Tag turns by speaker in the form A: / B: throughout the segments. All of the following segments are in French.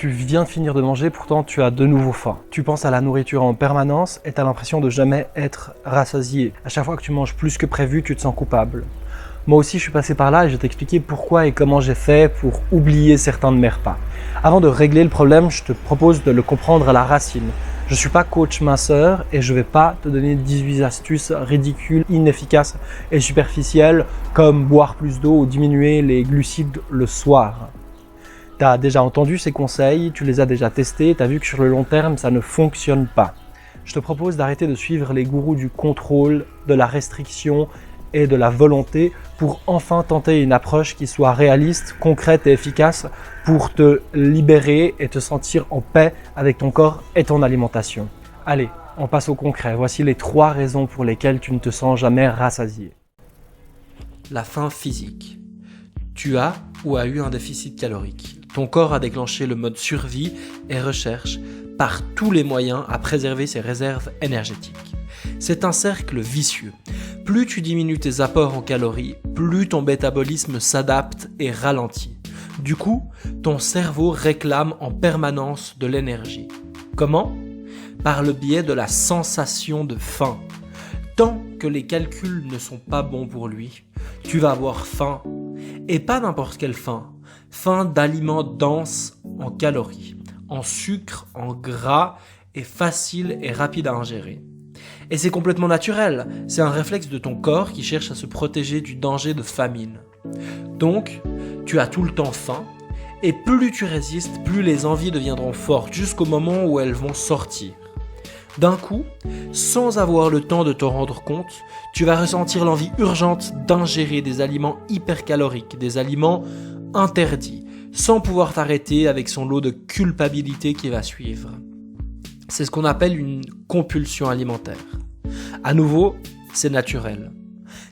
A: Tu viens de finir de manger, pourtant tu as de nouveau faim. Tu penses à la nourriture en permanence et tu as l'impression de jamais être rassasié. À chaque fois que tu manges plus que prévu, tu te sens coupable. Moi aussi je suis passé par là et je vais t'expliquer pourquoi et comment j'ai fait pour oublier certains de mes repas. Avant de régler le problème, je te propose de le comprendre à la racine. Je ne suis pas coach minceur et je ne vais pas te donner 18 astuces ridicules, inefficaces et superficielles comme boire plus d'eau ou diminuer les glucides le soir. Tu as déjà entendu ces conseils, tu les as déjà testés, tu as vu que sur le long terme, ça ne fonctionne pas. Je te propose d'arrêter de suivre les gourous du contrôle, de la restriction et de la volonté pour enfin tenter une approche qui soit réaliste, concrète et efficace pour te libérer et te sentir en paix avec ton corps et ton alimentation. Allez, on passe au concret. Voici les 3 raisons pour lesquelles tu ne te sens jamais rassasié.
B: La faim physique. Tu as ou as eu un déficit calorique. Ton corps a déclenché le mode survie et recherche par tous les moyens à préserver ses réserves énergétiques. C'est un cercle vicieux. Plus tu diminues tes apports en calories, plus ton métabolisme s'adapte et ralentit. Du coup, ton cerveau réclame en permanence de l'énergie. Comment ? Par le biais de la sensation de faim. Tant que les calculs ne sont pas bons pour lui, tu vas avoir faim. Et pas n'importe quelle faim. Faim d'aliments denses en calories, en sucre, en gras et facile et rapide à ingérer. Et c'est complètement naturel, c'est un réflexe de ton corps qui cherche à se protéger du danger de famine. Donc, tu as tout le temps faim, et plus tu résistes, plus les envies deviendront fortes jusqu'au moment où elles vont sortir. D'un coup, sans avoir le temps de te rendre compte, tu vas ressentir l'envie urgente d'ingérer des aliments hypercaloriques, des aliments interdits, sans pouvoir t'arrêter avec son lot de culpabilité qui va suivre. C'est ce qu'on appelle une compulsion alimentaire. À nouveau, c'est naturel.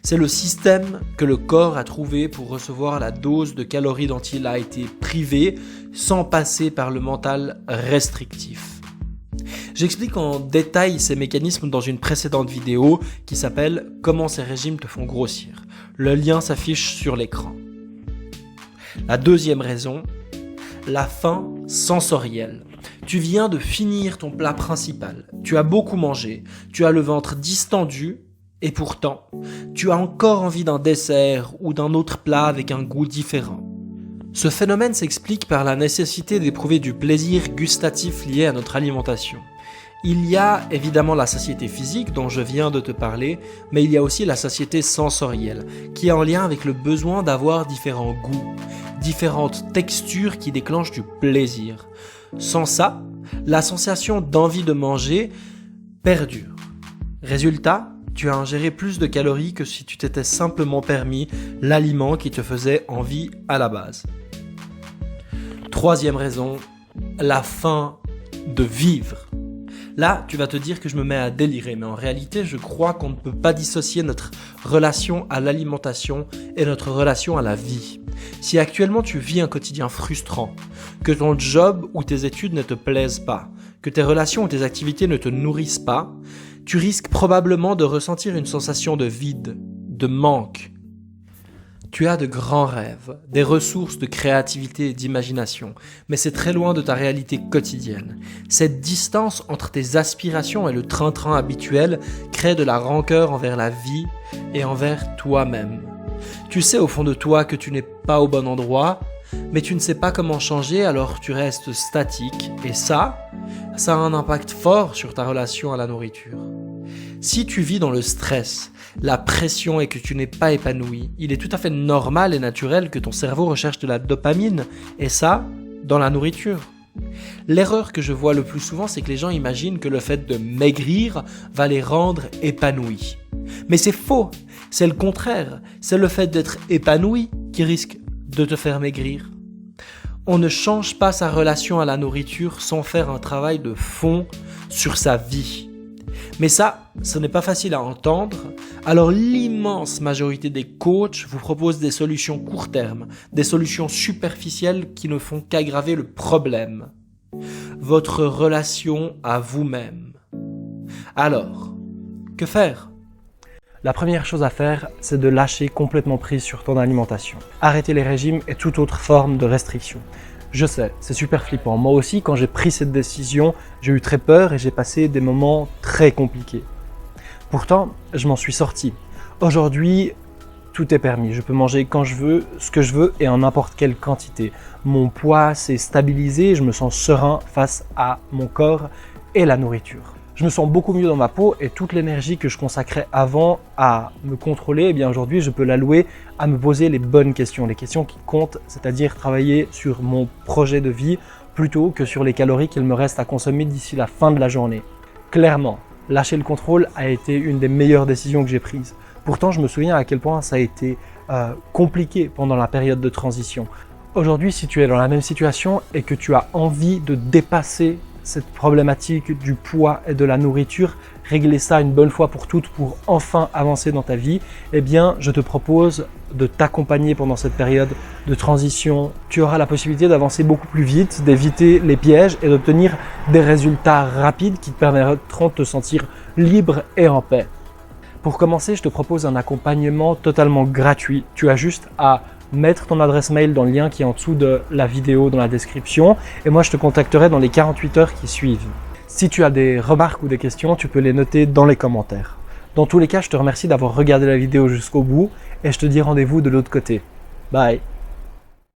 B: C'est le système que le corps a trouvé pour recevoir la dose de calories dont il a été privé sans passer par le mental restrictif. J'explique en détail ces mécanismes dans une précédente vidéo qui s'appelle « Comment ces régimes te font grossir ». Le lien s'affiche sur l'écran. La deuxième raison, la faim sensorielle. Tu viens de finir ton plat principal, tu as beaucoup mangé, tu as le ventre distendu et pourtant, tu as encore envie d'un dessert ou d'un autre plat avec un goût différent. Ce phénomène s'explique par la nécessité d'éprouver du plaisir gustatif lié à notre alimentation. Il y a évidemment la satiété physique dont je viens de te parler, mais il y a aussi la satiété sensorielle, qui est en lien avec le besoin d'avoir différents goûts, différentes textures qui déclenchent du plaisir. Sans ça, la sensation d'envie de manger perdure. Résultat, tu as ingéré plus de calories que si tu t'étais simplement permis l'aliment qui te faisait envie à la base. Troisième raison, la faim de vivre. Là, tu vas te dire que je me mets à délirer, mais en réalité, je crois qu'on ne peut pas dissocier notre relation à l'alimentation et notre relation à la vie. Si actuellement tu vis un quotidien frustrant, que ton job ou tes études ne te plaisent pas, que tes relations ou tes activités ne te nourrissent pas, tu risques probablement de ressentir une sensation de vide, de manque. Tu as de grands rêves, des ressources de créativité et d'imagination, mais c'est très loin de ta réalité quotidienne. Cette distance entre tes aspirations et le train-train habituel crée de la rancœur envers la vie et envers toi-même. Tu sais au fond de toi que tu n'es pas au bon endroit, mais tu ne sais pas comment changer, alors tu restes statique. Et ça a un impact fort sur ta relation à la nourriture. Si tu vis dans le stress, la pression et que tu n'es pas épanoui, il est tout à fait normal et naturel que ton cerveau recherche de la dopamine, et ça, dans la nourriture. L'erreur que je vois le plus souvent, c'est que les gens imaginent que le fait de maigrir va les rendre épanouis. Mais c'est faux, c'est le contraire, c'est le fait d'être épanoui qui risque de te faire maigrir. On ne change pas sa relation à la nourriture sans faire un travail de fond sur sa vie. Mais ça, ce n'est pas facile à entendre, alors l'immense majorité des coachs vous proposent des solutions court terme, des solutions superficielles qui ne font qu'aggraver le problème. Votre relation à vous-même. Alors, que faire ?
A: La première chose à faire, c'est de lâcher complètement prise sur ton alimentation. Arrêter les régimes et toute autre forme de restriction. Je sais, c'est super flippant. Moi aussi, quand j'ai pris cette décision, j'ai eu très peur et j'ai passé des moments très compliqués. Pourtant, je m'en suis sorti. Aujourd'hui, tout est permis. Je peux manger quand je veux, ce que je veux et en n'importe quelle quantité. Mon poids s'est stabilisé, je me sens serein face à mon corps et la nourriture. Je me sens beaucoup mieux dans ma peau et toute l'énergie que je consacrais avant à me contrôler, eh bien aujourd'hui je peux l'allouer à me poser les bonnes questions, les questions qui comptent, c'est-à-dire travailler sur mon projet de vie plutôt que sur les calories qu'il me reste à consommer d'ici la fin de la journée. Clairement, lâcher le contrôle a été une des meilleures décisions que j'ai prises. Pourtant, je me souviens à quel point ça a été compliqué pendant la période de transition. Aujourd'hui, si tu es dans la même situation et que tu as envie de dépasser cette problématique du poids et de la nourriture, régler ça une bonne fois pour toutes pour enfin avancer dans ta vie, eh bien, je te propose de t'accompagner pendant cette période de transition. Tu auras la possibilité d'avancer beaucoup plus vite, d'éviter les pièges et d'obtenir des résultats rapides qui te permettront de te sentir libre et en paix. Pour commencer, je te propose un accompagnement totalement gratuit. Tu as juste à mettre ton adresse mail dans le lien qui est en dessous de la vidéo dans la description et moi je te contacterai dans les 48 heures qui suivent. Si tu as des remarques ou des questions, tu peux les noter dans les commentaires. Dans tous les cas, je te remercie d'avoir regardé la vidéo jusqu'au bout et je te dis rendez-vous de l'autre côté. Bye!